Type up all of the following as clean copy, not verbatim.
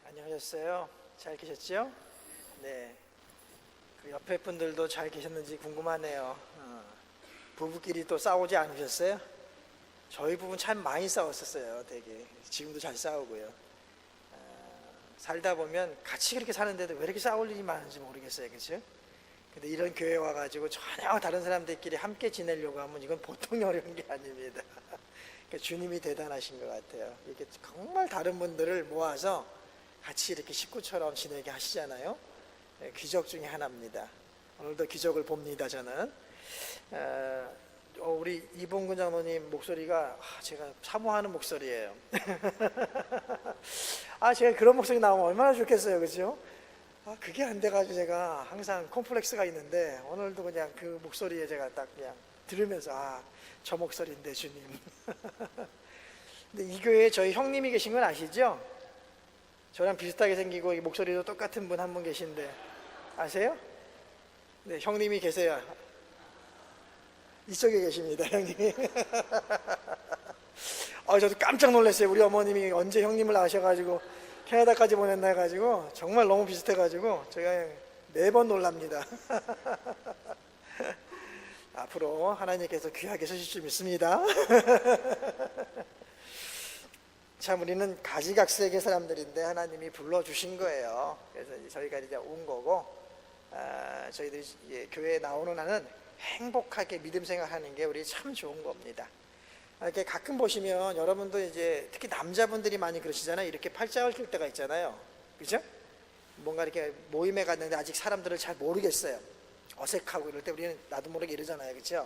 안녕하셨어요? 잘 계셨죠? 네. 그 옆에 분들도 잘 계셨는지 궁금하네요. 부부끼리 또 싸우지 않으셨어요? 저희 부부는 참 많이 싸웠었어요. 되게. 지금도 잘 싸우고요. 살다 보면 같이 그렇게 사는데도 왜 이렇게 싸울 일이 많은지 모르겠어요. 그렇죠? 근데 이런 교회 와가지고 전혀 다른 사람들끼리 함께 지내려고 하면 이건 보통 어려운 게 아닙니다. 그러니까 주님이 대단하신 것 같아요. 이렇게 정말 다른 분들을 모아서 같이 이렇게 식구처럼 지내게 하시잖아요. 기적 중에 하나입니다. 오늘도 기적을 봅니다. 저는 우리 이봉근 장로님 목소리가 제가 사모하는 목소리예요. 제가 그런 목소리 나오면 얼마나 좋겠어요. 그렇죠? 그게 안 돼가지고 제가 항상 콤플렉스가 있는데 오늘도 그냥 그 목소리에 제가 딱 그냥 들으면서 저 목소리인데 주님. 근데 이 교회에 저희 형님이 계신 건 아시죠? 저랑 비슷하게 생기고 목소리도 똑같은 분 한 분 계신데 아세요? 네, 형님이 계세요. 이쪽에 계십니다, 형님. 저도 깜짝 놀랐어요. 우리 어머님이 언제 형님을 아셔가지고 캐나다까지 보냈나 해가지고 정말 너무 비슷해가지고 제가 매번 놀랍니다. 앞으로 하나님께서 귀하게 쓰실 줄 믿습니다. 참 우리는 가지각색의 사람들인데 하나님이 불러주신 거예요. 그래서 저희가 이제 온 거고, 저희들이 교회에 나오는 한은 행복하게 믿음 생활하는 게 우리 참 좋은 겁니다. 이렇게 가끔 보시면 여러분도 이제 특히 남자분들이 많이 그러시잖아요. 이렇게 팔짱을 낄 때가 있잖아요. 그죠? 뭔가 이렇게 모임에 갔는데 아직 사람들을 잘 모르겠어요. 어색하고 이럴 때 우리는 나도 모르게 이러잖아요. 그죠?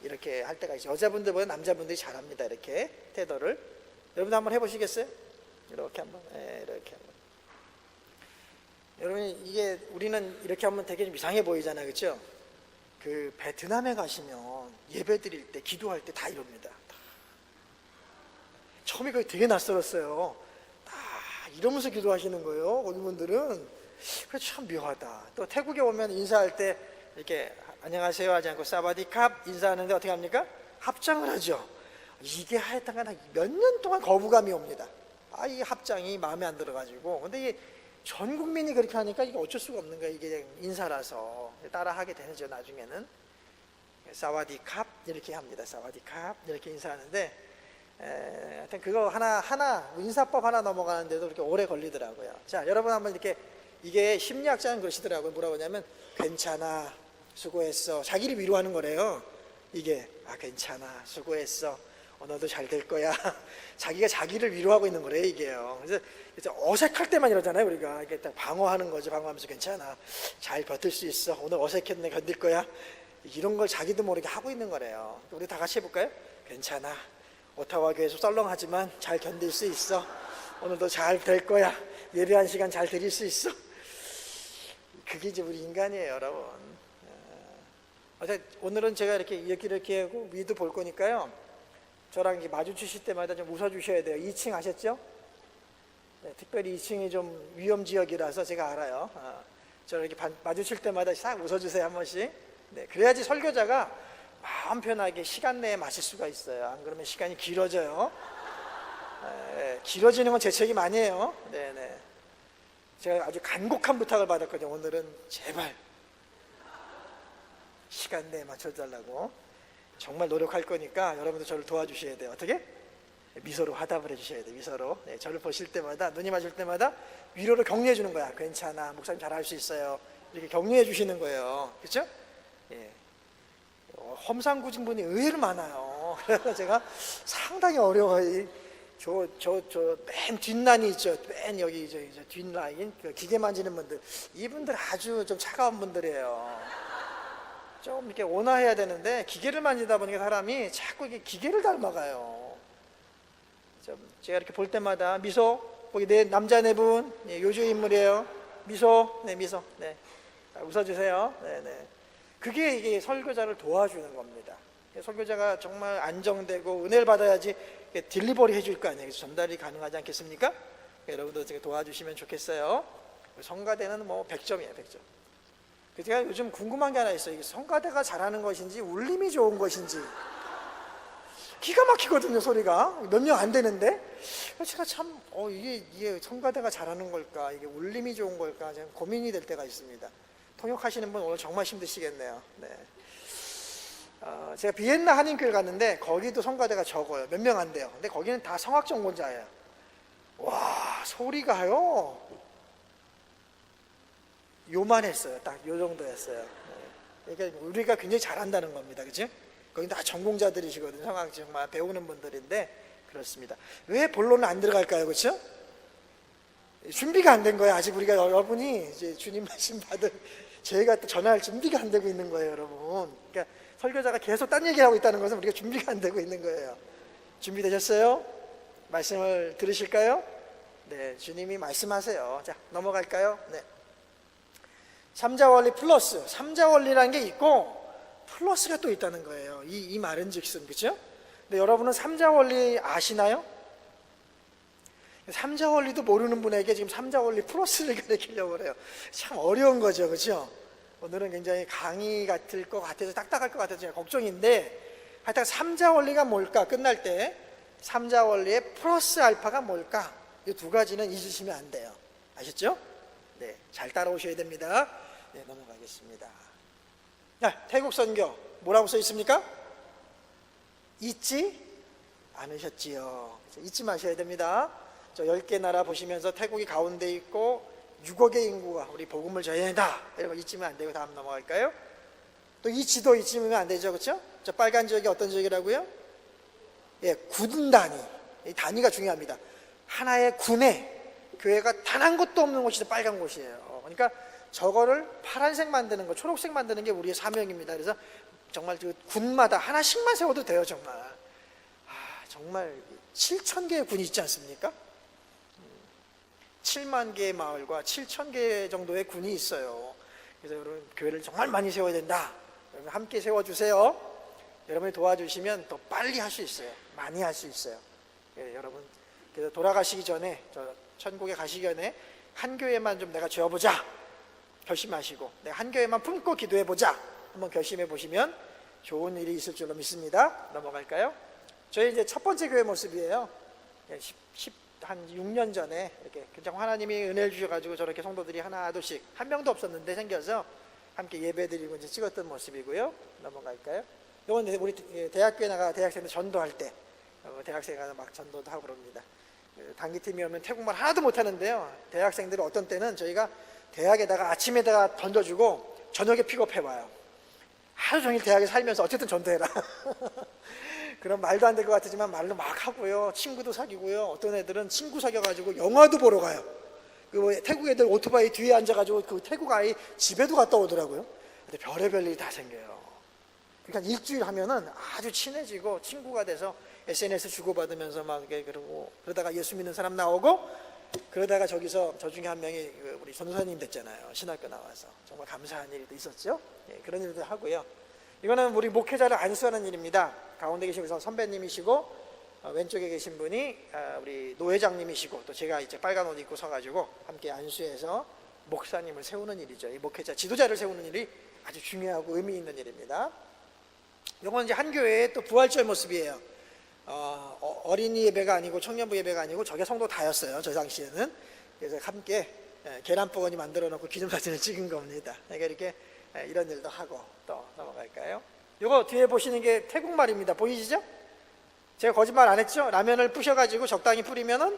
이렇게 할 때가 있죠. 여자분들보다 남자분들이 잘합니다. 이렇게 태도를. 여러분도 한번 해보시겠어요? 이렇게 한번, 이렇게 한번. 여러분, 이게 우리는 이렇게 하면 되게 좀 이상해 보이잖아요. 그죠? 그 베트남에 가시면 예배 드릴 때, 기도할 때 다 이럽니다. 처음에 그게 되게 낯설었어요. 다 이러면서 기도하시는 거예요. 거기 분들은. 그래서 참 묘하다. 또 태국에 오면 인사할 때 이렇게 안녕하세요 하지 않고 사바디캅 인사하는데 어떻게 합니까? 합장을 하죠. 이게 하여튼간 몇 년 동안 거부감이 옵니다. 이 합장이 마음에 안 들어가지고. 근데 이게 전 국민이 그렇게 하니까 이게 어쩔 수가 없는 거예요. 이게 인사라서 따라 하게 되죠. 나중에는 사와디캅 이렇게 합니다. 사와디캅 이렇게 인사하는데 하여튼 그거 하나 인사법 하나 넘어가는데도 그렇게 오래 걸리더라고요. 자, 여러분 한번 이렇게, 이게 심리학자는 그러시더라고요. 뭐라고 하냐면 괜찮아, 수고했어. 자기를 위로하는 거래요. 이게 괜찮아, 수고했어, 너도 잘 될 거야. 자기가 자기를 위로하고 있는 거래요, 이게요. 그래서 어색할 때만 이러잖아요, 우리가. 이렇게 딱 방어하는 거죠. 방어하면서 괜찮아, 잘 버틸 수 있어, 오늘 어색했네, 견딜 거야. 이런 걸 자기도 모르게 하고 있는 거래요. 우리 다 같이 해볼까요? 괜찮아, 오타와 교회에서 썰렁하지만 잘 견딜 수 있어, 오늘도 잘 될 거야, 예배한 시간 잘 드릴 수 있어. 그게 이제 우리 인간이에요, 여러분. 오늘은 제가 이렇게 하고 위도 볼 거니까요, 저랑 이렇게 마주치실 때마다 좀 웃어주셔야 돼요. 2층 아셨죠? 네, 특별히 2층이 좀 위험지역이라서 제가 알아요. 저를 이렇게 마주칠 때마다 싹 웃어주세요, 한 번씩. 네, 그래야지 설교자가 마음 편하게 시간 내에 마실 수가 있어요. 안 그러면 시간이 길어져요. 길어지는 건 제 책임 아니에요. 네네. 제가 아주 간곡한 부탁을 받았거든요. 오늘은 제발 시간 내에 맞춰달라고. 정말 노력할 거니까 여러분도 저를 도와주셔야 돼요. 어떻게? 미소로 화답을 해주셔야 돼요. 미소로. 네, 저를 보실 때마다, 눈이 맞을 때마다 위로를 격려해 주는 거야. 괜찮아, 목사님 잘할 수 있어요. 이렇게 격려해 주시는 거예요. 그렇죠? 예. 험상궂은 분이 의외로 많아요. 그래서 제가 상당히 어려워요. 맨 뒷란이 있죠. 맨 여기 저 뒷라인, 그 기계 만지는 분들. 이분들 아주 좀 차가운 분들이에요. 좀 이렇게 온화해야 되는데 기계를 만지다 보니까 사람이 자꾸 이게 기계를 닮아가요. 제가 이렇게 볼 때마다 미소, 거기 남자 네 분, 요주 인물이에요. 미소, 네, 미소, 네, 웃어주세요. 네, 네. 그게 이게 설교자를 도와주는 겁니다. 설교자가 정말 안정되고 은혜를 받아야지 딜리버리 해줄 거 아니에요. 전달이 가능하지 않겠습니까? 여러분도 도와주시면 좋겠어요. 성가대는 뭐 100점이에요, 100점. 제가 요즘 궁금한 게 하나 있어요. 이게 성가대가 잘하는 것인지 울림이 좋은 것인지. 기가 막히거든요, 소리가. 몇 명 안 되는데. 제가 참 이게 성가대가 잘하는 걸까, 이게 울림이 좋은 걸까, 좀 고민이 될 때가 있습니다. 통역하시는 분 오늘 정말 힘드시겠네요. 네. 제가 비엔나 한인교회 갔는데 거기도 성가대가 적어요. 몇 명 안 돼요. 근데 거기는 다 성악전공자예요. 와, 소리가요 요만했어요. 딱 요 정도였어요. 그러니까 우리가 굉장히 잘한다는 겁니다. 그죠? 거기 다 전공자들이시거든요. 성악 정말 배우는 분들인데 그렇습니다. 왜 본론은 안 들어갈까요? 그렇죠? 준비가 안 된 거예요. 아직 우리가 여러분이 이제 주님 말씀 받을 저희가 또 전할 준비가 안 되고 있는 거예요, 여러분. 그러니까 설교자가 계속 딴 얘기하고 있다는 것은 우리가 준비가 안 되고 있는 거예요. 준비되셨어요? 말씀을 들으실까요? 네, 주님이 말씀하세요. 자, 넘어갈까요? 네. 삼자원리 플러스, 삼자원리라는 게 있고 플러스가 또 있다는 거예요. 이 말은즉슨, 그렇죠? 근데 여러분은 삼자원리 아시나요? 삼자원리도 모르는 분에게 지금 삼자원리 플러스를 가르치려고 그래요. 참 어려운 거죠, 그렇죠? 오늘은 굉장히 강의 같을 것 같아서 딱딱할 것 같아서 제가 걱정인데, 하여튼 삼자원리가 뭘까? 끝날 때 삼자원리의 플러스 알파가 뭘까? 이 두 가지는 잊으시면 안 돼요. 아셨죠? 네, 잘 따라오셔야 됩니다. 네, 넘어가겠습니다. 태국 선교 뭐라고 써 있습니까? 잊지 않으셨지요. 잊지 마셔야 됩니다. 저 10개 나라 보시면서 태국이 가운데 있고 6억의 인구가 우리 복음을 전해야 된다, 이런 거 잊으면 안 되고 다음 넘어갈까요? 또 이 지도 잊으면 안 되죠, 그렇죠? 저 빨간 지역이 어떤 지역이라고요? 예, 군 단위. 이 단위가 중요합니다. 하나의 군에 교회가 단 한 곳도 없는 곳이 빨간 곳이에요. 그러니까 저거를 파란색 만드는 거, 초록색 만드는 게 우리의 사명입니다. 그래서 정말 그 군마다 하나씩만 세워도 돼요, 정말. 정말 7,000개의 군이 있지 않습니까? 7만 개의 마을과 7,000개 정도의 군이 있어요. 그래서 여러분 교회를 정말 많이 세워야 된다. 여러분 함께 세워주세요. 여러분이 도와주시면 더 빨리 할 수 있어요. 많이 할 수 있어요. 예, 여러분 그래서 돌아가시기 전에, 천국에 가시기 전에 한 교회만 좀 내가 지어보자 결심하시고, 내가 한 교회만 품고 기도해보자 한번 결심해 보시면 좋은 일이 있을 줄로 믿습니다. 넘어갈까요? 저희 이제 첫 번째 교회 모습이에요. 한 6년 전에 이렇게 그냥 하나님이 은혜를 주셔가지고 저렇게 성도들이 하나 둘씩, 한 명도 없었는데 생겨서 함께 예배드리고 이제 찍었던 모습이고요. 넘어갈까요? 이건 우리 대학교에 나가 대학생들 전도할 때 대학생이 가서 막 전도도 하고 그럽니다. 단기팀이 오면 태국말 하나도 못하는데요, 대학생들은 어떤 때는 저희가 대학에다가 아침에다가 던져주고 저녁에 픽업해와요. 하루 종일 대학에 살면서 어쨌든 전도해라. 그럼 말도 안 될 것 같지만 말로 막 하고요. 친구도 사귀고요. 어떤 애들은 친구 사귀어가지고 영화도 보러 가요. 태국 애들 오토바이 뒤에 앉아가지고 그 태국 아이 집에도 갔다 오더라고요. 근데 별의별 일이 다 생겨요. 그러니까 일주일 하면은 아주 친해지고 친구가 돼서 SNS 주고받으면서 막 그러고, 그러다가 예수 믿는 사람 나오고, 그러다가 저기서 저 중에 한 명이 우리 전도사님 됐잖아요. 신학교 나와서. 정말 감사한 일도 있었죠. 예, 그런 일도 하고요. 이거는 우리 목회자를 안수하는 일입니다. 가운데 계신 선배님이시고, 왼쪽에 계신 분이 우리 노회장님이시고, 또 제가 이제 빨간 옷 입고 서가지고 함께 안수해서 목사님을 세우는 일이죠. 이 목회자 지도자를 세우는 일이 아주 중요하고 의미 있는 일입니다. 이건 이제 한 교회의 또 부활절 모습이에요. 어린이 예배가 아니고 청년부 예배가 아니고 저게 성도 다였어요, 저 당시에는. 그래서 함께 계란버거니 만들어 놓고 기념사진을 찍은 겁니다. 그러니까 이렇게 이런 일도 하고. 또 넘어갈까요? 이거 뒤에 보시는 게 태국말입니다. 보이시죠? 제가 거짓말 안 했죠? 라면을 부셔가지고 적당히 뿌리면은,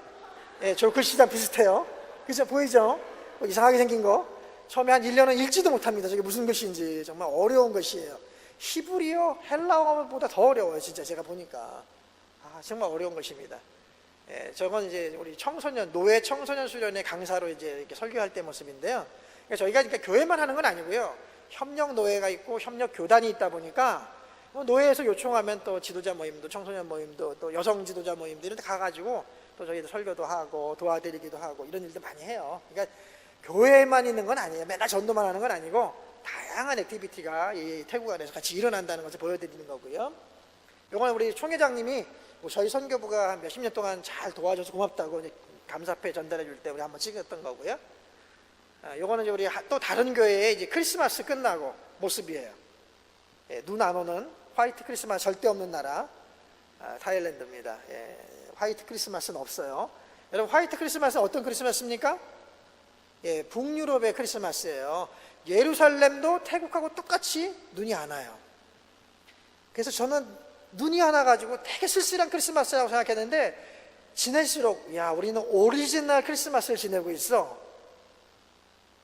예, 저 글씨랑 비슷해요. 그죠? 보이죠? 이상하게 생긴 거. 처음에 한 1년은 읽지도 못합니다. 저게 무슨 글씨인지. 정말 어려운 글씨예요. 히브리어, 헬라어보다 더 어려워요, 진짜 제가 보니까. 정말 어려운 것입니다. 예, 저건 이제 우리 청소년, 노예 청소년 수련회 강사로 이제 이렇게 설교할 때 모습인데요. 그러니까 저희가 그러니까 교회만 하는 건 아니고요. 협력 노예가 있고 협력 교단이 있다 보니까 노예에서 요청하면 또 지도자 모임도, 청소년 모임도, 또 여성 지도자 모임도 이런 데 가가지고 또 저희도 설교도 하고 도와드리기도 하고 이런 일도 많이 해요. 그러니까 교회만 있는 건 아니에요. 맨날 전도만 하는 건 아니고 다양한 액티비티가 이 태국 안에서 같이 일어난다는 것을 보여드리는 거고요. 이거는 우리 총회장님이 저희 선교부가 한 몇십 년 동안 잘 도와줘서 고맙다고 이제 감사패 전달해 줄 때 우리 한번 찍었던 거고요. 요거는 우리 또 다른 교회의 이제 크리스마스 끝나고 모습이에요. 예, 눈 안 오는 화이트 크리스마스 절대 없는 나라, 타일랜드입니다. 예, 화이트 크리스마스는 없어요. 여러분 화이트 크리스마스는 어떤 크리스마스입니까? 예, 북유럽의 크리스마스예요. 예루살렘도 태국하고 똑같이 눈이 안 와요. 그래서 저는 눈이 안 와가지고 되게 쓸쓸한 크리스마스라고 생각했는데 지낼수록 야 우리는 오리지널 크리스마스를 지내고 있어.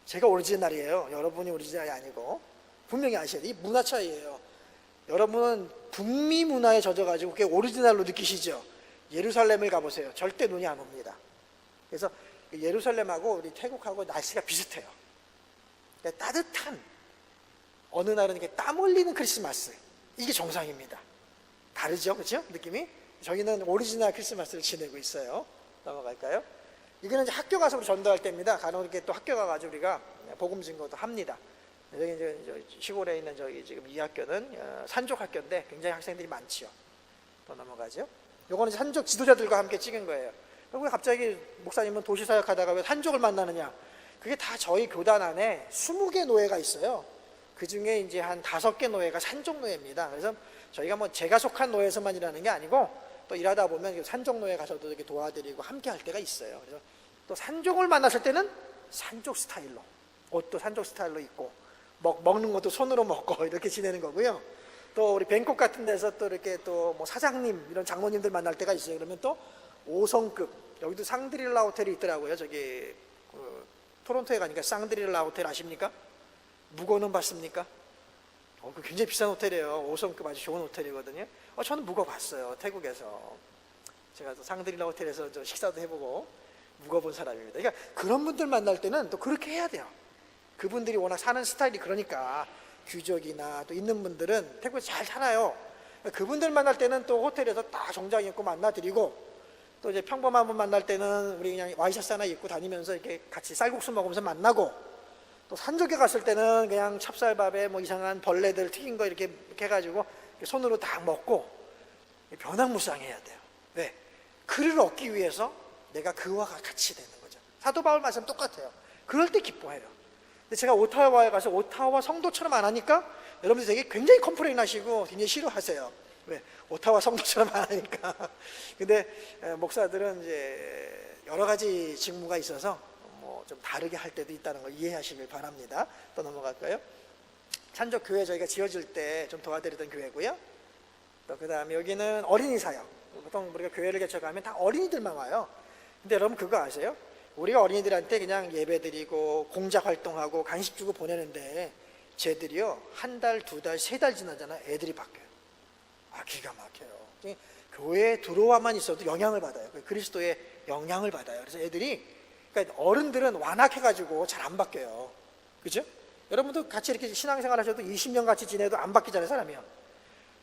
제가 오리지널이에요. 여러분이 오리지널이 아니고 분명히 아셔야 돼요. 이 문화 차이예요. 여러분은 북미 문화에 젖어가지고 그게 오리지널로 느끼시죠. 예루살렘을 가보세요. 절대 눈이 안 옵니다. 그래서 예루살렘하고 우리 태국하고 날씨가 비슷해요. 그러니까 따뜻한 어느 날은 이렇게 땀 흘리는 크리스마스, 이게 정상입니다. 다르죠, 그렇죠? 느낌이? 저희는 오리지널 크리스마스를 지내고 있어요. 넘어갈까요? 이거는 이제 학교 가서 우리 전도할 때입니다. 간혹 이렇게 또 학교 가가지고 우리가 복음 증거도 합니다. 여기 이제 시골에 있는 저기 지금 이 학교는 산족 학교인데 굉장히 학생들이 많지요. 또 넘어가죠. 요거는 산족 지도자들과 함께 찍은 거예요. 왜 갑자기 목사님은 도시사역하다가 왜 산족을 만나느냐? 그게 다 저희 교단 안에 20개 노예가 있어요. 그 중에 이제 한 5개 노예가 산족 노예입니다. 그래서 저희가 뭐 제가 속한 노예에서만 일하는 게 아니고 또 일하다 보면 산족 노예 가서도 이렇게 도와드리고 함께 할 때가 있어요. 그래서 또 산족을 만났을 때는 산족 스타일로 옷도 산족 스타일로 입고 먹는 것도 손으로 먹고 이렇게 지내는 거고요. 또 우리 뱅콕 같은 데서 또 이렇게 또 뭐 사장님 이런 장모님들 만날 때가 있어요. 그러면 또 5성급 여기도 쌍드릴라 호텔이 있더라고요. 저기 토론토에 가니까 쌍드릴라 호텔 아십니까? 묵어는 봤습니까? 그 굉장히 비싼 호텔이에요. 5성급 아주 좋은 호텔이거든요. 저는 묵어봤어요. 태국에서 제가 또 쌍드릴라 호텔에서 저 식사도 해보고 묵어본 사람입니다. 그러니까 그런 분들 만날 때는 또 그렇게 해야 돼요. 그분들이 워낙 사는 스타일이 그러니까 귀족이나 또 있는 분들은 태국에서 잘 살아요. 그분들 만날 때는 또 호텔에서 딱 정장 입고 만나드리고 또 이제 평범한 분 만날 때는 우리 그냥 와이셔츠 하나 입고 다니면서 이렇게 같이 쌀국수 먹으면서 만나고 또 산적에 갔을 때는 그냥 찹쌀밥에 뭐 이상한 벌레들 튀긴 거 이렇게 해가지고 손으로 딱 먹고 변화무쌍해야 돼요. 왜? 그를 얻기 위해서 내가 그와 같이 되는 거죠. 사도 바울 말씀 똑같아요. 그럴 때 기뻐해요. 근데 제가 오타와에 가서 오타와 성도처럼 안 하니까 여러분들 되게 굉장히 컴플레인 하시고 굉장히 싫어하세요. 왜? 오타와 성도처럼 안 하니까. 근데 목사들은 이제 여러 가지 직무가 있어서 뭐 좀 다르게 할 때도 있다는 걸 이해하시길 바랍니다. 또 넘어갈까요? 산적 교회 저희가 지어질 때 좀 도와드리던 교회고요. 또 그 다음에 여기는 어린이 사역. 보통 우리가 교회를 개척하면 다 어린이들만 와요. 근데 여러분 그거 아세요? 우리가 어린이들한테 그냥 예배 드리고 공작 활동하고 간식 주고 보내는데 쟤들이요 1달, 2달, 3달 지나잖아요. 애들이 바뀌어요. 기가 막혀요. 교회에 들어와만 있어도 영향을 받아요. 그리스도의 영향을 받아요. 그래서 애들이 그러니까 어른들은 완악해가지고 잘 안 바뀌어요. 그죠? 여러분도 같이 이렇게 신앙생활 하셔도 20년 같이 지내도 안 바뀌잖아요, 사람이요.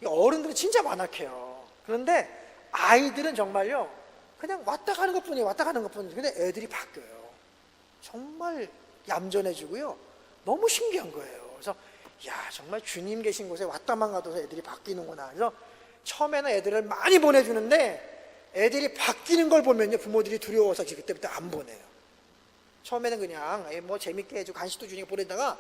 어른들은 진짜 완악해요. 그런데 아이들은 정말요 그냥 왔다 가는 것뿐이에요. 왔다 가는 것뿐이에요. 근데 애들이 바뀌어요. 정말 얌전해지고요. 너무 신기한 거예요. 그래서 야 정말 주님 계신 곳에 왔다만 가도 애들이 바뀌는구나. 그래서 처음에는 애들을 많이 보내주는데 애들이 바뀌는 걸 보면요 부모들이 두려워서 그때부터 안 보내요. 처음에는 그냥 뭐 재밌게 해주고 간식도 주니까 보내다가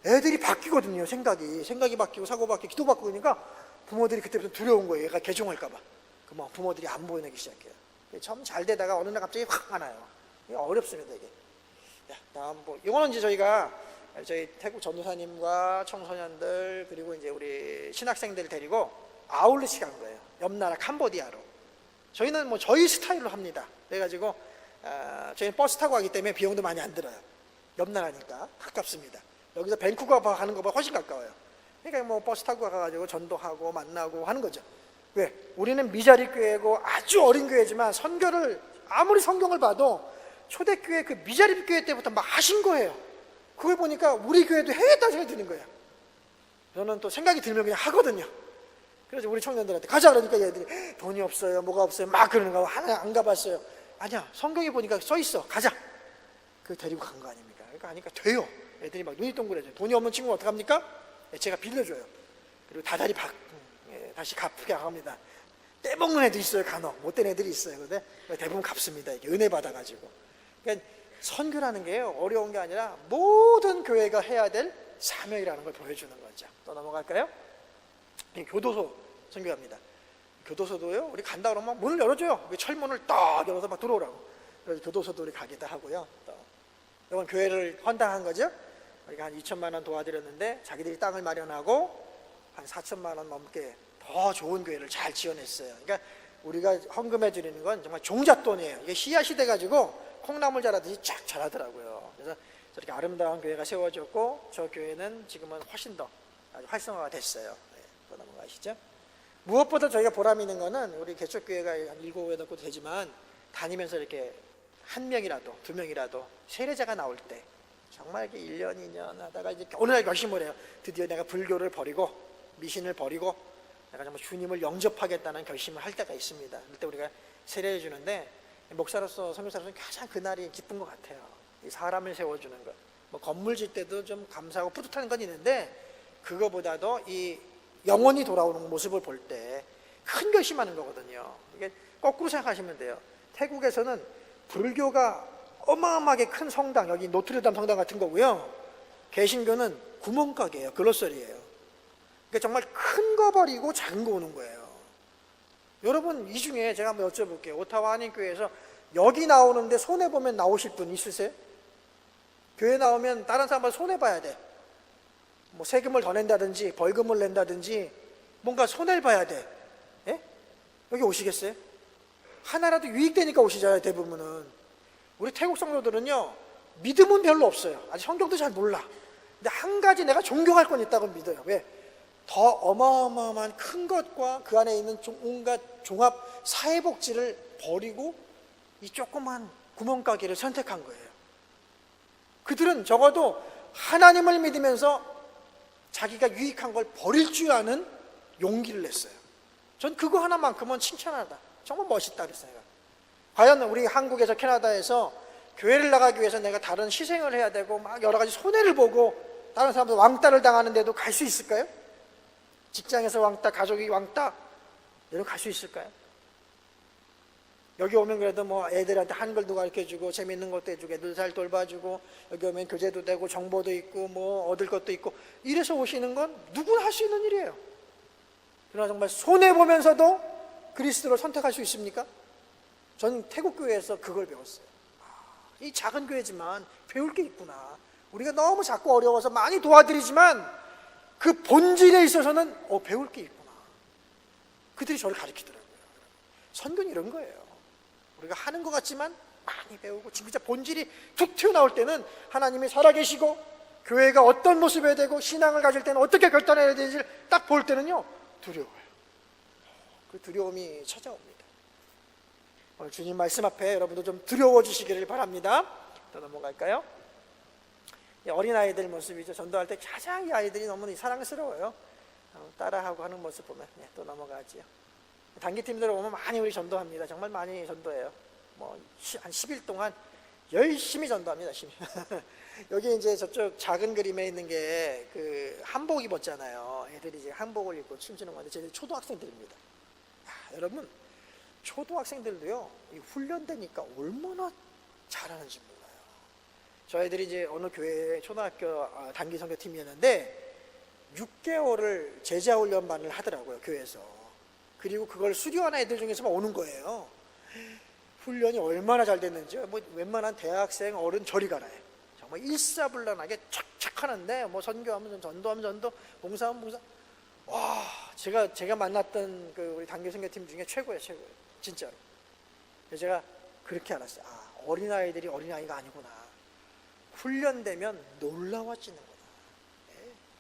애들이 바뀌거든요. 생각이 바뀌고 사고 바뀌고 기도 바뀌고 그러니까 부모들이 그때부터 두려운 거예요. 얘가 개종할까 봐. 그럼 부모들이 안 보내기 시작해요. 처음 잘 되다가 어느 날 갑자기 확 안 와요. 어렵습니다 이게. 다음 이거는 이제 저희가 저희 태국 전도사님과 청소년들 그리고 이제 우리 신학생들 데리고 아울렛이 간 거예요. 옆나라 캄보디아로. 저희는 뭐 저희 스타일로 합니다. 그래가지고 저희는 버스 타고 가기 때문에 비용도 많이 안 들어요. 옆나라니까 가깝습니다. 여기서 밴쿠버 가는 것보다 훨씬 가까워요. 그러니까 뭐 버스 타고 가가지고 전도하고 만나고 하는 거죠. 왜? 우리는 미자리 교회고 아주 어린 교회지만 선교를 아무리 성경을 봐도 초대교회 그 미자리 교회 때부터 막 하신 거예요. 그걸 보니까 우리 교회도 해야겠다는 생각이 드는 거예요. 저는 또 생각이 들면 그냥 하거든요. 그래서 우리 청년들한테 가자 그러니까 얘들이 돈이 없어요 뭐가 없어요 막 그러는 거 하나 안 가봤어요. 아니야 성경에 보니까 써 있어 가자. 그 데리고 간 거 아닙니까? 그러니까 하니까 돼요. 애들이 막 눈이 동그래져요. 돈이 없는 친구는 어떡합니까? 제가 빌려줘요. 그리고 다달이 다시 갚게 합니다. 떼먹는 애도 있어요. 간혹 못된 애들이 있어요. 근데 대부분 갚습니다. 이게 은혜 받아가지고. 그러니까 선교라는 게 어려운 게 아니라 모든 교회가 해야 될 사명이라는 걸 보여주는 거죠. 또 넘어갈까요? 교도소 선교합니다. 교도소도요 우리 간다 그러면 문을 열어줘요. 철문을 딱 열어서 막 들어오라고. 그래서 교도소도 우리 가기도 하고요. 또 이건 교회를 헌당한 거죠. 우리가 한 2천만 원 도와드렸는데 자기들이 땅을 마련하고 한 4천만 원 넘게 더 좋은 교회를 잘 지어냈어요. 그러니까 우리가 헌금해 드리는 건 정말 종잣돈이에요. 이게 씨앗이 돼가지고 콩나물 자라듯이 쫙 자라더라고요. 그래서 저렇게 아름다운 교회가 세워졌고 저 교회는 지금은 훨씬 더 아주 활성화가 됐어요. 네, 또 넘어가시죠. 무엇보다 저희가 보람 있는 거는 우리 개척교회가 한 7, 8곳 되지만 다니면서 이렇게 한 명이라도 두 명이라도 세례자가 나올 때 정말 이렇게 1년, 2년 하다가 이제 어느 날 결심을 해요. 드디어 내가 불교를 버리고 미신을 버리고 내가 정말 주님을 영접하겠다는 결심을 할 때가 있습니다. 그때 우리가 세례해 주는데 목사로서 선교사로서 가장 그날이 기쁜 것 같아요. 이 사람을 세워주는 것. 뭐 건물 질 때도 좀 감사하고 뿌듯한 건 있는데 그거보다도 이 영혼이 돌아오는 모습을 볼 때 큰 결심하는 거거든요. 이게 거꾸로 생각하시면 돼요. 태국에서는 불교가 어마어마하게 큰 성당, 여기 노트르담 성당 같은 거고요. 개신교는 구멍가게예요. 글로서리예요. 그러니까 정말 큰 거 버리고 작은 거 오는 거예요. 여러분 이 중에 제가 한번 여쭤볼게요. 오타와 한인교회에서 여기 나오는데 손해보면 나오실 분 있으세요? 교회 나오면 다른 사람보다 손해봐야 돼. 뭐 세금을 더 낸다든지 벌금을 낸다든지 뭔가 손해를 봐야 돼. 예? 여기 오시겠어요? 하나라도 유익되니까 오시잖아요. 대부분은. 우리 태국 성도들은요 믿음은 별로 없어요. 아직 성경도 잘 몰라. 근데 한 가지 내가 존경할 건 있다고 믿어요. 왜? 더 어마어마한 큰 것과 그 안에 있는 온갖 종합 사회복지를 버리고 이 조그만 구멍가게를 선택한 거예요. 그들은 적어도 하나님을 믿으면서 자기가 유익한 걸 버릴 줄 아는 용기를 냈어요. 전 그거 하나만큼은 칭찬하다. 정말 멋있다 그랬어요. 과연 우리 한국에서 캐나다에서 교회를 나가기 위해서 내가 다른 희생을 해야 되고 막 여러 가지 손해를 보고 다른 사람들 왕따를 당하는데도 갈 수 있을까요? 직장에서 왕따, 가족이 왕따, 이런 갈 수 있을까요? 여기 오면 그래도 뭐 애들한테 한글도 가르쳐주고 재밌는 것도 해주고 애들 잘 돌봐주고 여기 오면 교재도 되고 정보도 있고 뭐 얻을 것도 있고 이래서 오시는 건 누구나 할 수 있는 일이에요. 그러나 정말 손해보면서도 그리스도를 선택할 수 있습니까? 저는 태국교회에서 그걸 배웠어요. 이 작은 교회지만 배울 게 있구나. 우리가 너무 작고 어려워서 많이 도와드리지만 그 본질에 있어서는 배울 게 있구나. 그들이 저를 가르치더라고요. 선교는 이런 거예요. 우리가 하는 것 같지만 많이 배우고 진짜 본질이 툭 튀어나올 때는 하나님이 살아계시고 교회가 어떤 모습이 되고 신앙을 가질 때는 어떻게 결단해야 되는지를 딱 볼 때는요 두려워요. 그 두려움이 찾아옵니다. 오늘 주님 말씀 앞에 여러분도 좀 두려워지시기를 바랍니다. 또 넘어갈까요? 어린아이들 모습이죠. 전도할 때 가장 이 아이들이 너무 사랑스러워요. 따라하고 하는 모습 보면 또 넘어가지요. 단기팀들 오면 많이 우리 전도합니다. 정말 많이 전도해요. 뭐 한 10일 동안 열심히 전도합니다. 여기 이제 저쪽 작은 그림에 있는 게 그 한복 입었잖아요. 애들이 이제 한복을 입고 춤추는 건데 쟤들 초등학생들입니다. 여러분 초등학생들도요 이 훈련되니까 얼마나 잘하는지 몰라요. 저희들이 이제 어느 교회 초등학교 단기 선교팀이었는데 6개월을 제자훈련반을 하더라고요 교회에서. 그리고 그걸 수료하는 애들 중에서만 오는 거예요. 훈련이 얼마나 잘 됐는지 뭐 웬만한 대학생 어른 저리 가라요. 정말 일사불란하게 착착 하는데 뭐 선교하면 전도하면 전도, 봉사하면 봉사. 와, 제가 만났던 그 우리 단기 선교팀 중에 최고예요, 최고예요. 진짜로. 그래서 제가 그렇게 알았어요. 어린아이들이 어린아이가 아니구나. 훈련되면 놀라워지는구나.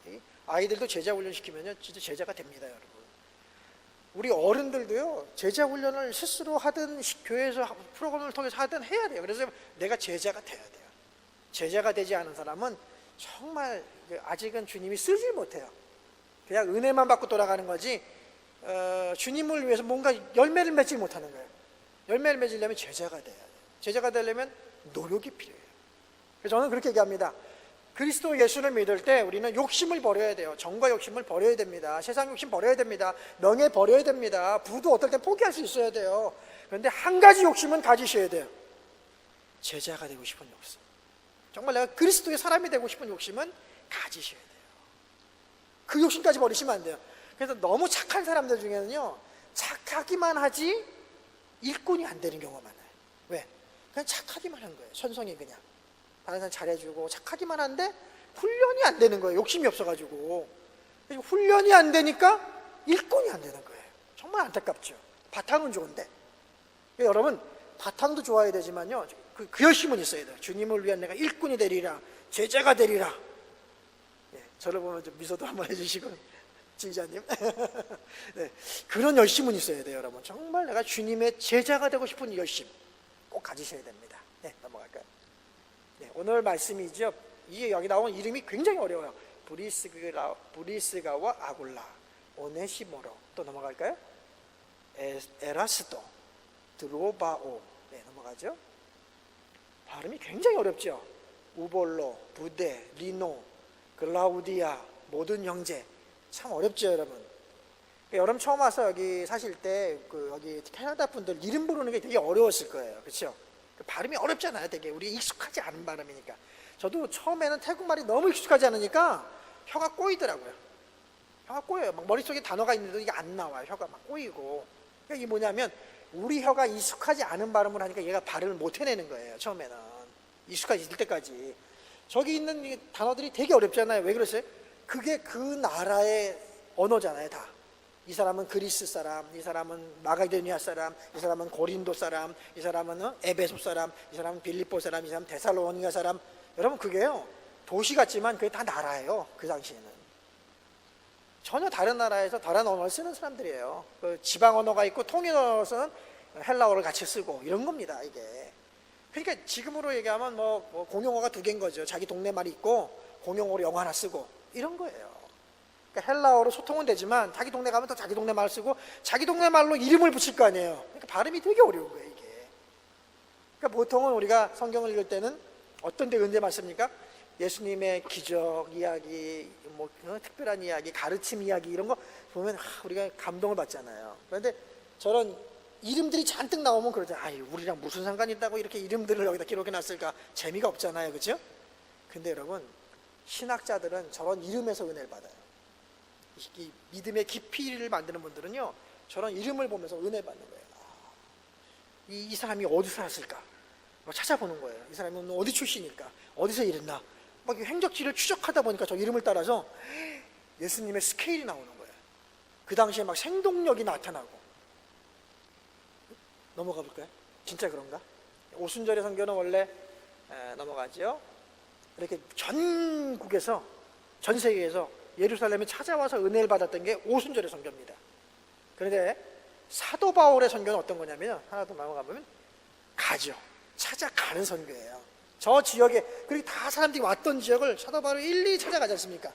네. 아이들도 제자 훈련 시키면요, 진짜 제자가 됩니다, 여러분. 우리 어른들도요, 제자 훈련을 스스로 하든 교회에서 프로그램을 통해서 하든 해야 돼요. 그래서 내가 제자가 돼야 돼요. 제자가 되지 않은 사람은 정말 아직은 주님이 쓰질 못해요. 그냥 은혜만 받고 돌아가는 거지 주님을 위해서 뭔가 열매를 맺지 못하는 거예요. 열매를 맺으려면 제자가 돼야 돼요. 제자가 되려면 노력이 필요해요. 그래서 저는 그렇게 얘기합니다. 그리스도 예수를 믿을 때 우리는 욕심을 버려야 돼요. 정과 욕심을 버려야 됩니다. 세상 욕심 버려야 됩니다. 명예 버려야 됩니다. 부도 어떨 때 포기할 수 있어야 돼요. 그런데 한 가지 욕심은 가지셔야 돼요. 제자가 되고 싶은 욕심. 정말 내가 그리스도의 사람이 되고 싶은 욕심은 가지셔야 돼요. 그 욕심까지 버리시면 안 돼요. 그래서 너무 착한 사람들 중에는요 착하기만 하지 일꾼이 안 되는 경우가 많아요. 왜? 그냥 착하기만 한 거예요. 선성이 그냥 다른 사람 잘해주고 착하기만 한데 훈련이 안 되는 거예요. 욕심이 없어가지고. 훈련이 안 되니까 일꾼이 안 되는 거예요. 정말 안타깝죠. 바탕은 좋은데. 여러분 바탕도 좋아야 되지만요, 그 열심은 있어야 돼요. 주님을 위한 내가 일꾼이 되리라, 제자가 되리라. 예, 저를 보면 좀 미소도 한번 해주시고, 지휘자님. 네, 그런 열심은 있어야 돼요. 여러분 정말 내가 주님의 제자가 되고 싶은 열심 꼭 가지셔야 됩니다. 네, 넘어갈까요? 네, 오늘 말씀이죠. 이 여기 나온 이름이 굉장히 어려워요. 브리스가와 아굴라, 오네시모로. 또 넘어갈까요? 에라스도, 드로바오. 네, 넘어가죠. 발음이 굉장히 어렵죠. 우볼로, 부데, 리노, 글라우디아, 모든 형제. 참 어렵죠, 여러분. 여러분 처음 와서 여기 사실 때 여기 캐나다 분들 이름 부르는 게 되게 어려웠을 거예요. 그렇죠? 발음이 어렵잖아요. 되게 우리 익숙하지 않은 발음이니까. 저도 처음에는 태국말이 너무 익숙하지 않으니까 혀가 꼬이더라고요. 혀가 꼬여요. 막 머릿속에 단어가 있는데도 이게 안 나와요. 혀가 막 꼬이고. 그러니까 이게 뭐냐면 우리 혀가 익숙하지 않은 발음을 하니까 얘가 발음을 못 해내는 거예요. 처음에는 익숙해질 때까지. 저기 있는 이 단어들이 되게 어렵잖아요. 왜 그러세요? 그게 그 나라의 언어잖아요. 다. 이 사람은 그리스 사람, 이 사람은 마가도니아 사람, 이 사람은 고린도 사람, 이 사람은 에베소 사람, 이 사람은 빌립보 사람, 이 사람은 데살로니가 사람. 여러분 그게요, 도시 같지만 그게 다 나라예요. 그 당시에는 전혀 다른 나라에서 다른 언어를 쓰는 사람들이에요. 그 지방 언어가 있고 통일 언어로서는 헬라어를 같이 쓰고 이런 겁니다. 이게 그러니까 지금으로 얘기하면 뭐 공용어가 두 개인 거죠. 자기 동네 말이 있고 공용어로 영어 하나 쓰고 이런 거예요. 그러니까 헬라어로 소통은 되지만 자기 동네 가면 또 자기 동네 말 쓰고 자기 동네 말로 이름을 붙일 거 아니에요. 그러니까 발음이 되게 어려운 거예요. 이게. 그러니까 보통은 우리가 성경을 읽을 때는 어떤 데 은혜 받습니까? 예수님의 기적 이야기, 뭐 특별한 이야기, 가르침 이야기 이런 거 보면 우리가 감동을 받잖아요. 그런데 저런 이름들이 잔뜩 나오면 그러죠. 아유, 우리랑 무슨 상관이 있다고 이렇게 이름들을 여기다 기록해 놨을까? 재미가 없잖아요. 그렇죠? 근데 여러분 신학자들은 저런 이름에서 은혜를 받아요. 이 믿음의 깊이를 만드는 분들은요, 저런 이름을 보면서 은혜 받는 거예요. 이 사람이 어디서 살았을까? 찾아보는 거예요. 이 사람은 어디 출신일까? 어디서 일했나? 막 행적지를 추적하다 보니까 저 이름을 따라서 예수님의 스케일이 나오는 거예요. 그 당시에 막 생동력이 나타나고. 넘어가 볼까요? 진짜 그런가? 오순절의 선교는 원래 넘어가죠. 이렇게 전국에서, 전 세계에서 예루살렘에 찾아와서 은혜를 받았던 게 오순절의 선교입니다. 그런데 사도 바울의 선교는 어떤 거냐면, 하나 더 넘어가보면 가죠. 찾아가는 선교예요. 저 지역에, 그리고 다 사람들이 왔던 지역을 사도 바울이 일일이 찾아가지 않습니까?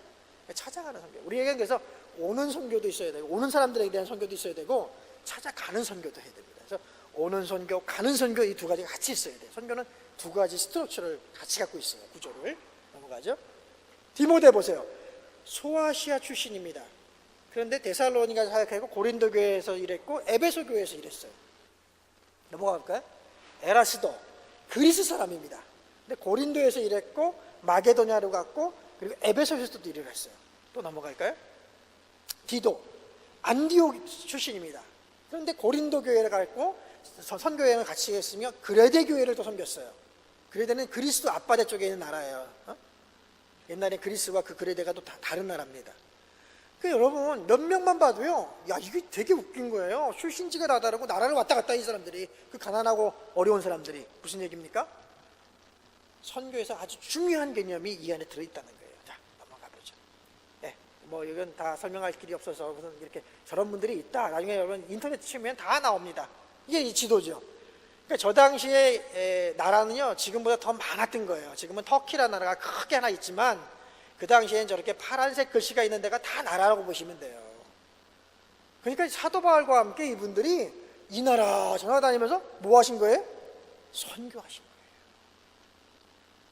찾아가는 선교. 우리에게는 그래서 오는 선교도 있어야 되고, 오는 사람들에 대한 선교도 있어야 되고, 찾아가는 선교도 해야 됩니다. 그래서 오는 선교, 가는 선교, 이 두 가지가 같이 있어야 돼요. 선교는 두 가지 스트럭처를 같이 갖고 있어요. 구조를. 넘어가죠. 디모데 보세요. 소아시아 출신입니다. 그런데 데살로니가 사역하고 고린도 교회에서 일했고 에베소 교회에서 일했어요. 넘어가 볼까요? 에라스도 그리스 사람입니다. 근데 고린도에서 일했고 마게도냐로 갔고 그리고 에베소에서도 일을 했어요. 또 넘어갈까요? 디도 안디옥 출신입니다. 그런데 고린도 교회를 갔고 선교여행을 같이 했으며 그레데 교회를 또 섬겼어요. 그레데는 그리스도 앞바다 쪽에 있는 나라예요. 옛날에 그리스와 그 그레데가 또 다른 나라입니다. 여러분 몇 명만 봐도요, 야 이게 되게 웃긴 거예요. 출신지가 다 다르고 나라를 왔다 갔다 이 사람들이, 그 가난하고 어려운 사람들이. 무슨 얘기입니까? 선교에서 아주 중요한 개념이 이 안에 들어있다는 거예요. 자, 넘어가 보죠. 네, 뭐 이건 다 설명할 길이 없어서 무슨 이렇게 저런 분들이 있다. 나중에 여러분 인터넷 치면 다 나옵니다. 이게 이 지도죠. 그러니까 저 당시에 나라는요 지금보다 더 많았던 거예요. 지금은 터키라는 나라가 크게 하나 있지만 그 당시엔 저렇게 파란색 글씨가 있는 데가 다 나라라고 보시면 돼요. 그러니까 사도 바울과 함께 이분들이 이 나라 저 나라 다니면서 뭐 하신 거예요? 선교하신 거예요.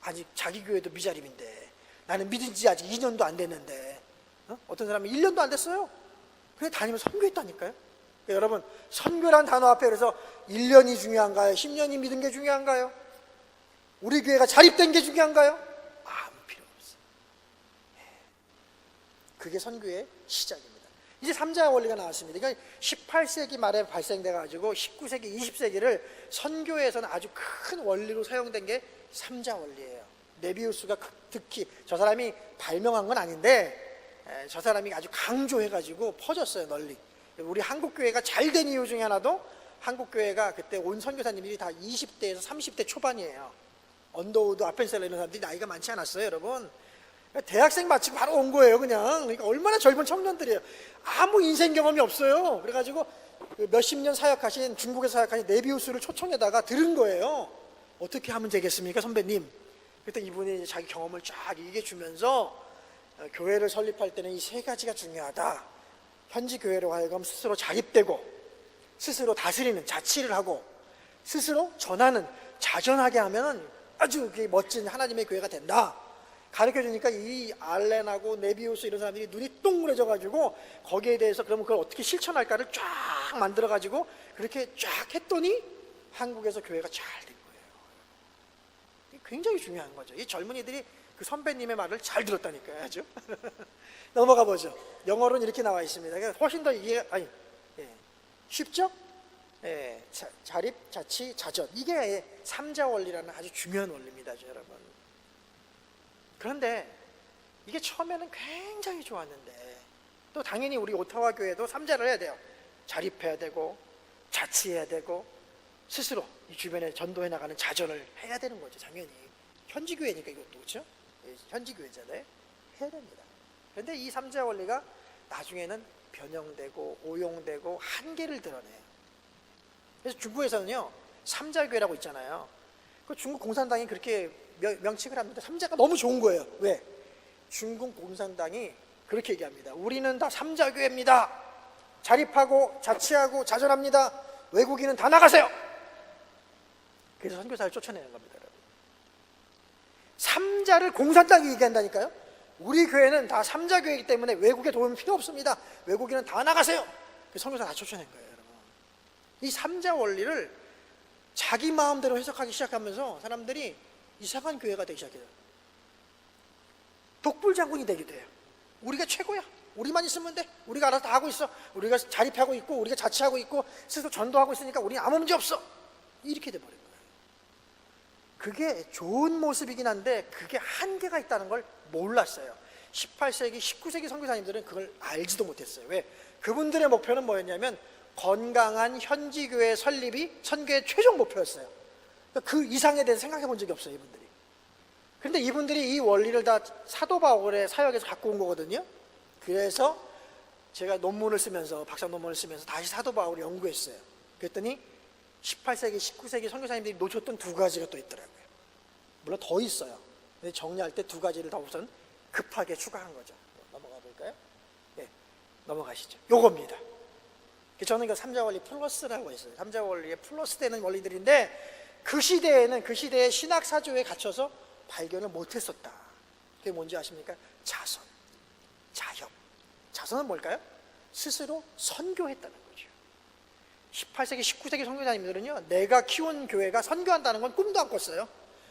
아직 자기 교회도 미자립인데, 나는 믿은 지 아직 2년도 안 됐는데, 어떤 사람은 1년도 안 됐어요. 그냥 다니면서 선교했다니까요. 그러니까 여러분 선교란 단어 앞에 그래서 1년이 중요한가요? 10년이 믿은 게 중요한가요? 우리 교회가 자립된 게 중요한가요? 아무 필요 없어요. 그게 선교의 시작입니다. 이제 삼자 원리가 나왔습니다. 그러니까 18세기 말에 발생돼 가지고 19세기, 20세기를 선교에서는 아주 큰 원리로 사용된 게 삼자 원리예요. 네비우스가 특히 저 사람이 발명한 건 아닌데 저 사람이 아주 강조해 가지고 퍼졌어요, 널리. 우리 한국 교회가 잘 된 이유 중에 하나도 한국 교회가 그때 온 선교사님들이 다 20대에서 30대 초반이에요. 언더우드, 아펜셀러 이런 사람들이 나이가 많지 않았어요, 여러분. 대학생 마치고 바로 온 거예요, 그냥. 그러니까 얼마나 젊은 청년들이에요. 아무 인생 경험이 없어요. 그래가지고 몇십 년 사역하신, 중국에서 사역하신 네비우스를 초청해다가 들은 거예요. 어떻게 하면 되겠습니까, 선배님? 그때 이분이 자기 경험을 쫙 얘기해 주면서 교회를 설립할 때는 이 세 가지가 중요하다. 현지 교회로 하여금 스스로 자립되고, 스스로 다스리는, 자치를 하고, 스스로 전하는, 자전하게 하면 아주 멋진 하나님의 교회가 된다. 가르쳐 주니까 이 알렌하고 네비우스 이런 사람들이 눈이 동그래져 가지고 거기에 대해서 그러면 그걸 어떻게 실천할까를 쫙 만들어 가지고 그렇게 쫙 했더니 한국에서 교회가 잘 된 거예요. 굉장히 중요한 거죠. 이 젊은이들이 그 선배님의 말을 잘 들었다니까요, 아주. 넘어가 보죠. 영어로는 이렇게 나와 있습니다. 그러니까 훨씬 더 쉽죠? 자립, 자치, 자전. 이게 삼자 원리라는 아주 중요한 원리입니다, 여러분. 그런데 이게 처음에는 굉장히 좋았는데 또 당연히 우리 오타와 교회도 삼자를 해야 돼요. 자립해야 되고 자치해야 되고 스스로 이 주변에 전도해 나가는 자전을 해야 되는 거죠. 당연히 현지 교회니까 이것도 그렇죠? 현지 교회잖아요. 해야 됩니다. 그런데 이 삼자 원리가 나중에는 변형되고 오용되고 한계를 드러내요. 그래서 중국에서는요 삼자 교회라고 있잖아요. 그 중국 공산당이 그렇게 명칭을 합니다. 삼자가 너무 좋은 거예요. 왜? 중국 공산당이 그렇게 얘기합니다. 우리는 다 삼자 교회입니다. 자립하고 자치하고 자전합니다. 외국인은 다 나가세요. 그래서 선교사를 쫓아내는 겁니다, 여러분. 삼자를 공산당이 얘기한다니까요. 우리 교회는 다 삼자 교회이기 때문에 외국의 도움이 필요 없습니다. 외국인은 다 나가세요. 그래서 선교사 다 쫓아낸 거예요, 여러분. 이 삼자 원리를 자기 마음대로 해석하기 시작하면서 사람들이 이상한 교회가 되기 시작해요. 독불장군이 되기도 해요. 우리가 최고야. 우리만 있으면 돼. 우리가 알아서 다 하고 있어. 우리가 자립하고 있고 우리가 자치하고 있고 스스로 전도하고 있으니까 우리는 아무 문제 없어. 이렇게 돼버린 거예요. 그게 좋은 모습이긴 한데 그게 한계가 있다는 걸 몰랐어요. 18세기, 19세기 선교사님들은 그걸 알지도 못했어요. 왜? 그분들의 목표는 뭐였냐면 건강한 현지교회 설립이 선교의 최종 목표였어요. 그 이상에 대해서 생각해 본 적이 없어요, 이분들이. 그런데 이분들이 이 원리를 다 사도 바울의 사역에서 갖고 온 거거든요. 그래서 제가 논문을 쓰면서, 박사 논문을 쓰면서 다시 사도 바울을 연구했어요. 그랬더니 18세기, 19세기 선교사님들이 놓쳤던 두 가지가 또 있더라고요. 물론 더 있어요. 근데 정리할 때 두 가지를 다 우선 급하게 추가한 거죠. 넘어가 볼까요? 네, 넘어가시죠. 요겁니다. 저는 그 삼자 원리 플러스라고 했어요. 삼자 원리에 플러스 되는 원리들인데 그 시대에는 그 시대의 신학 사조에 갇혀서 발견을 못했었다. 그게 뭔지 아십니까? 자선, 자협. 자선은 뭘까요? 스스로 선교했다는 거죠. 18세기, 19세기 선교사님들은요, 내가 키운 교회가 선교한다는 건 꿈도 안 꿨어요.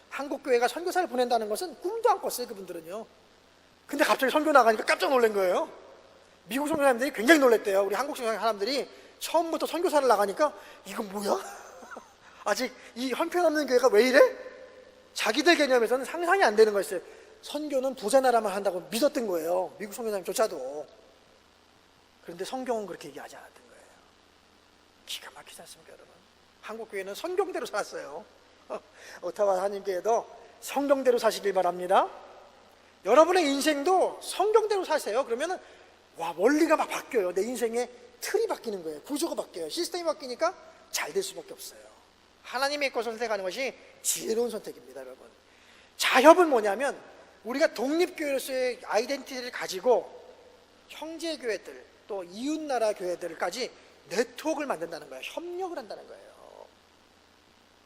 한국 교회가 선교사를 보낸다는 것은 꿈도 안 꿨어요, 그분들은요. 근데 갑자기 선교 나가니까 깜짝 놀란 거예요. 미국 선교사님들이 굉장히 놀랐대요. 우리 한국 사람들이 처음부터 선교사를 나가니까 이건 뭐야? 아직 이 형편없는 교회가 왜 이래? 자기들 개념에서는 상상이 안 되는 거였어요. 선교는 부자 나라만 한다고 믿었던 거예요, 미국 선교사님조차도. 그런데 성경은 그렇게 얘기하지 않았던 거예요. 기가 막히지 않습니까, 여러분? 한국 교회는 성경대로 살았어요. 오타와 하나님교회도 성경대로 사시길 바랍니다. 여러분의 인생도 성경대로 사세요. 그러면은 와, 원리가 막 바뀌어요. 내 인생의 틀이 바뀌는 거예요. 구조가 바뀌어요. 시스템이 바뀌니까 잘 될 수밖에 없어요. 하나님의 것을 선택하는 것이 지혜로운 선택입니다, 여러분. 자협은 뭐냐면 우리가 독립교회로서의 아이덴티티를 가지고 형제교회들 또 이웃나라 교회들까지 네트워크를 만든다는 거예요. 협력을 한다는 거예요.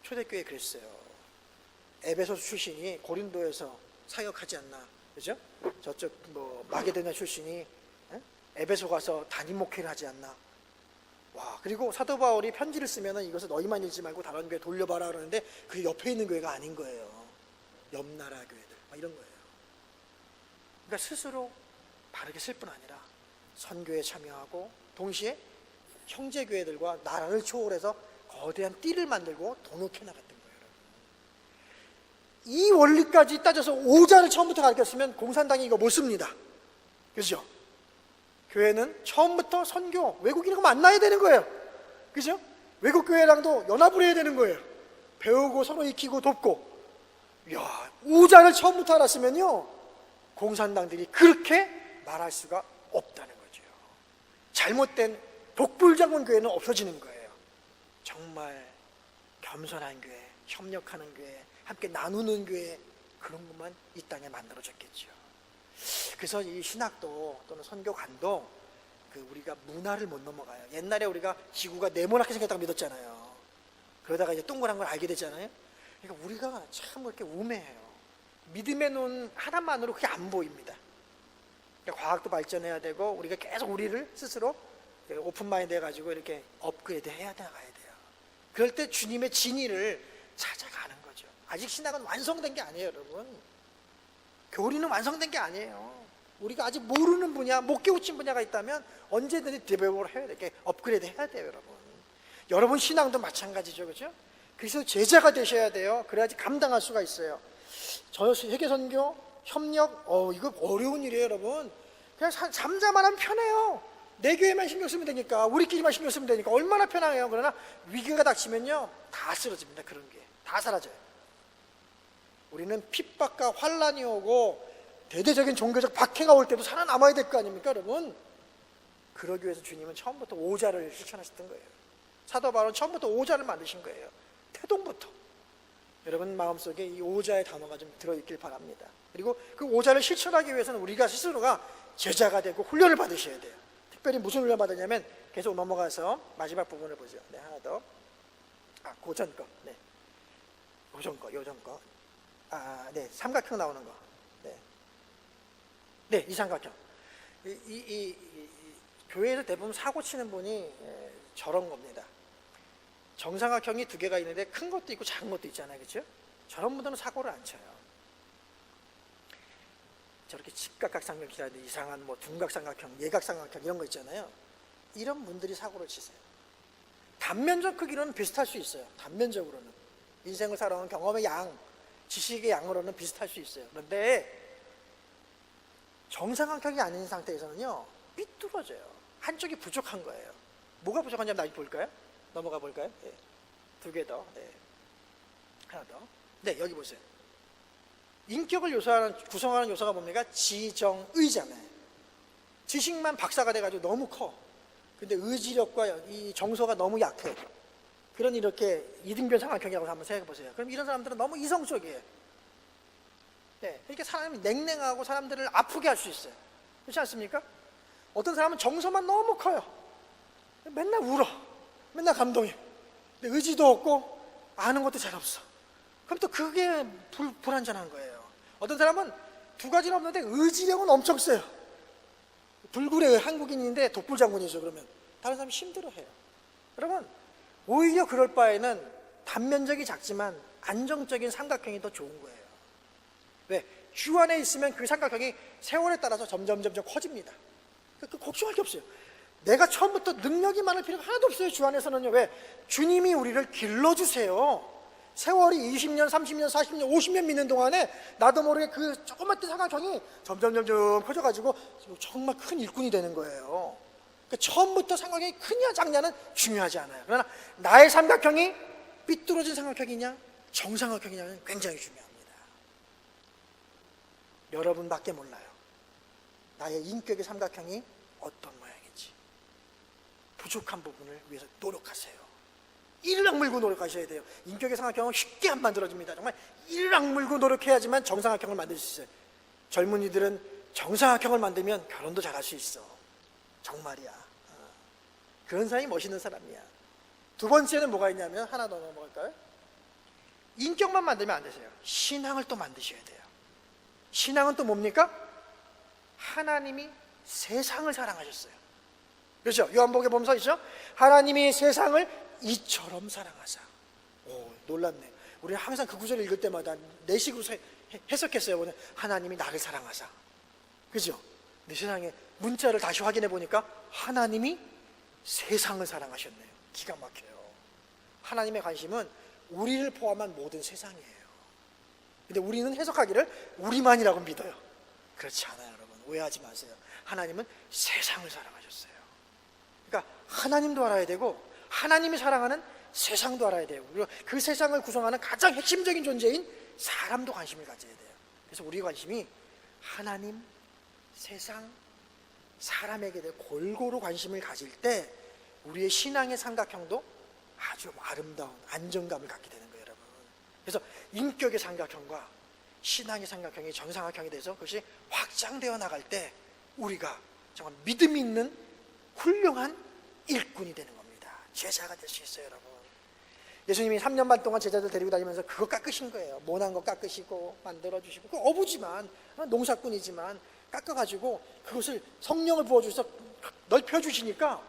초대교회 그랬어요. 에베소 출신이 고린도에서 사역하지 않나, 그죠? 저쪽 마게도냐 출신이 에베소 가서 담임 목회를 하지 않나. 와, 그리고 사도 바울이 편지를 쓰면은 이것을 너희만 읽지 말고 다른 교회 돌려봐라 그러는데 그게 옆에 있는 교회가 아닌 거예요. 옆 나라 교회들 막 이런 거예요. 그러니까 스스로 바르게 쓸 뿐 아니라 선교에 참여하고 동시에 형제교회들과 나라를 초월해서 거대한 띠를 만들고 돈독해 나갔던 거예요. 이 원리까지 따져서 오자를 처음부터 가르쳤으면 공산당이 이거 못 씁니다. 그죠? 교회는 처음부터 선교, 외국인하고 만나야 되는 거예요. 그죠? 외국 교회랑도 연합을 해야 되는 거예요. 배우고 서로 익히고 돕고. 이야, 오자를 처음부터 알았으면요, 공산당들이 그렇게 말할 수가 없다는 거죠. 잘못된 독불장군 교회는 없어지는 거예요. 정말 겸손한 교회, 협력하는 교회, 함께 나누는 교회, 그런 것만 이 땅에 만들어졌겠죠. 그래서 이 신학도 또는 선교관도 우리가 문화를 못 넘어가요. 옛날에 우리가 지구가 네모나게 생겼다고 믿었잖아요. 그러다가 이제 동그란 걸 알게 됐잖아요. 그러니까 우리가 참 그렇게 우매해요. 믿음의 눈 하나만으로 그게 안 보입니다. 그러니까 과학도 발전해야 되고 우리가 계속 우리를 스스로 오픈마인드 해가지고 이렇게 업그레이드 해야 나가야 돼요. 그럴 때 주님의 진리를 찾아가는 거죠. 아직 신학은 완성된 게 아니에요, 여러분. 교리는 완성된 게 아니에요. 우리가 아직 모르는 분야, 못 깨우친 분야가 있다면 언제든지 디벨롭을 해야 돼, 이렇게 업그레이드 해야 돼요, 여러분. 여러분 신앙도 마찬가지죠, 그렇죠? 그래서 제자가 되셔야 돼요. 그래야지 감당할 수가 있어요. 저 세계선교 협력, 이거 어려운 일이에요, 여러분. 그냥 잠자만 하면 편해요. 내 교회만 신경 쓰면 되니까, 우리끼리만 신경 쓰면 되니까 얼마나 편해요. 그러나 위기가 닥치면요, 다 쓰러집니다. 그런 게 다 사라져요. 우리는 핍박과 환란이 오고 대대적인 종교적 박해가 올 때도 살아남아야 될 거 아닙니까, 여러분? 그러기 위해서 주님은 처음부터 오자를 실천하셨던 거예요. 사도 바울은 처음부터 오자를 만드신 거예요. 태동부터. 여러분 마음속에 이 오자의 단어가 좀 들어있길 바랍니다. 그리고 그 오자를 실천하기 위해서는 우리가 스스로가 제자가 되고 훈련을 받으셔야 돼요. 특별히 무슨 훈련 받았냐면, 계속 넘어가서 마지막 부분을 보죠. 네, 하나 더. 고전 거. 네. 요전 거. 네, 삼각형 나오는 거. 네, 이 삼각형. 교회에서 대부분 사고 치는 분이 저런 겁니다. 정삼각형이 두 개가 있는데 큰 것도 있고 작은 것도 있잖아요, 그렇죠? 저런 분들은 사고를 안 쳐요. 저렇게 직각각삼각형이라든지 이상한 둔각삼각형, 예각삼각형 이런 거 있잖아요. 이런 분들이 사고를 치세요. 단면적 크기로는 비슷할 수 있어요. 단면적으로는 인생을 살아온 경험의 양, 지식의 양으로는 비슷할 수 있어요. 그런데 정상각형이 아닌 상태에서는요, 삐뚤어져요. 한쪽이 부족한 거예요. 뭐가 부족한지 한번 나중에 볼까요? 넘어가 볼까요? 네. 두 개 더. 네. 하나 더. 네, 여기 보세요. 인격을 구성하는 요소가 뭡니까? 지정의잖아요. 지식만 박사가 돼가지고 너무 커. 근데 의지력과 이 정서가 너무 약해. 그런 이렇게 이등변 삼각형이라고 한번 생각해 보세요. 그럼 이런 사람들은 너무 이성적이에요. 네, 이렇게 사람이 냉랭하고 사람들을 아프게 할 수 있어요. 그렇지 않습니까? 어떤 사람은 정서만 너무 커요. 맨날 울어. 맨날 감동해. 근데 의지도 없고 아는 것도 잘 없어. 그럼 또 그게 불완전한 거예요. 어떤 사람은 두 가지는 없는데 의지력은 엄청 세요. 불굴의 한국인인데 독불장군이죠. 그러면 다른 사람이 힘들어해요. 여러분, 오히려 그럴 바에는 단면적이 작지만 안정적인 삼각형이 더 좋은 거예요. 왜? 주 안에 있으면 그 삼각형이 세월에 따라서 점점 커집니다. 걱정할 게 없어요. 내가 처음부터 능력이 많을 필요가 하나도 없어요. 주 안에서는요. 왜? 주님이 우리를 길러주세요. 세월이 20년, 30년, 40년, 50년 믿는 동안에 나도 모르게 그 조그맣던 삼각형이 점점 커져가지고 정말 큰 일꾼이 되는 거예요. 그러니까 처음부터 삼각형이 크냐 작냐는 중요하지 않아요. 그러나 나의 삼각형이 삐뚤어진 삼각형이냐 정삼각형이냐는 굉장히 중요합니다. 여러분밖에 몰라요. 나의 인격의 삼각형이 어떤 모양인지. 부족한 부분을 위해서 노력하세요. 이를 악물고 노력하셔야 돼요. 인격의 삼각형은 쉽게 안 만들어집니다. 정말 이를 악물고 노력해야지만 정삼각형을 만들 수 있어요. 젊은이들은 정삼각형을 만들면 결혼도 잘할 수 있어. 정말이야. 그런 사람이 멋있는 사람이야. 두 번째는 뭐가 있냐면, 하나 더 넘어갈까요? 인격만 만들면 안 되세요. 신앙을 또 만드셔야 돼요. 신앙은 또 뭡니까? 하나님이 세상을 사랑하셨어요. 그렇죠? 요한복음에 보면 써 있죠? 하나님이 세상을 이처럼 사랑하사. 놀랍네. 우리는 항상 그 구절을 읽을 때마다 내 식으로 해석했어요. 하나님이 나를 사랑하사. 그죠? 근데 세상에 문자를 다시 확인해 보니까 하나님이 세상을 사랑하셨네요. 기가 막혀요. 하나님의 관심은 우리를 포함한 모든 세상이에요. 근데 우리는 해석하기를 우리만이라고 믿어요. 그렇지 않아요, 여러분. 오해하지 마세요. 하나님은 세상을 사랑하셨어요. 그러니까 하나님도 알아야 되고 하나님이 사랑하는 세상도 알아야 돼요. 그리고 그 세상을 구성하는 가장 핵심적인 존재인 사람도 관심을 가져야 돼요. 그래서 우리 관심이 하나님, 세상, 사람에게 대해 골고루 관심을 가질 때 우리의 신앙의 삼각형도 아주 아름다운 안정감을 갖게 되는 거예요, 여러분. 그래서 인격의 삼각형과 신앙의 삼각형이 정삼각형이 돼서 그것이 확장되어 나갈 때 우리가 정말 믿음 있는 훌륭한 일꾼이 되는 겁니다. 제자가 될 수 있어요, 여러분. 예수님이 3년 반 동안 제자들 데리고 다니면서 그거 깎으신 거예요. 모난 거 깎으시고 만들어주시고, 그 어부지만 농사꾼이지만 깎아가지고 그것을 성령을 부어주셔서 넓혀주시니까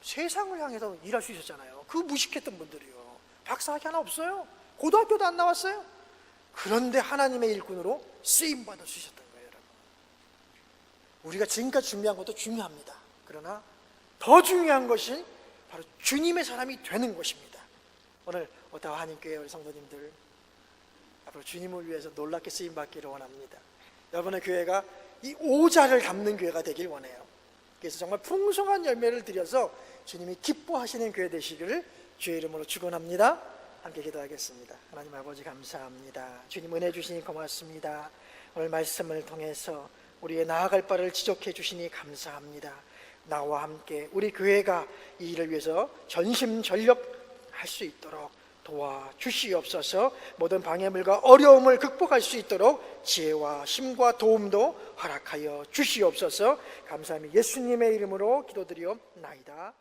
세상을 향해서 일할 수 있었잖아요. 그 무식했던 분들이요. 박사학위 하나 없어요. 고등학교도 안 나왔어요. 그런데 하나님의 일꾼으로 쓰임받을 수 있었던 거예요, 여러분. 우리가 지금까지 준비한 것도 중요합니다. 그러나 더 중요한 것이 바로 주님의 사람이 되는 것입니다. 오늘 오타와 한인교회 우리 성도님들 앞으로 주님을 위해서 놀랍게 쓰임받기를 원합니다. 여러분의 교회가 이 오자를 담는 교회가 되길 원해요. 그래서 정말 풍성한 열매를 드려서 주님이 기뻐하시는 교회 되시기를 주의 이름으로 축원합니다. 함께 기도하겠습니다. 하나님 아버지 감사합니다. 주님 은혜 주시니 고맙습니다. 오늘 말씀을 통해서 우리의 나아갈 바를 지적해 주시니 감사합니다. 나와 함께 우리 교회가 이 일을 위해서 전심전력 할 수 있도록 도와주시옵소서. 모든 방해물과 어려움을 극복할 수 있도록 지혜와 힘과 도움도 허락하여 주시옵소서. 감사합니다. 예수님의 이름으로 기도드리옵나이다.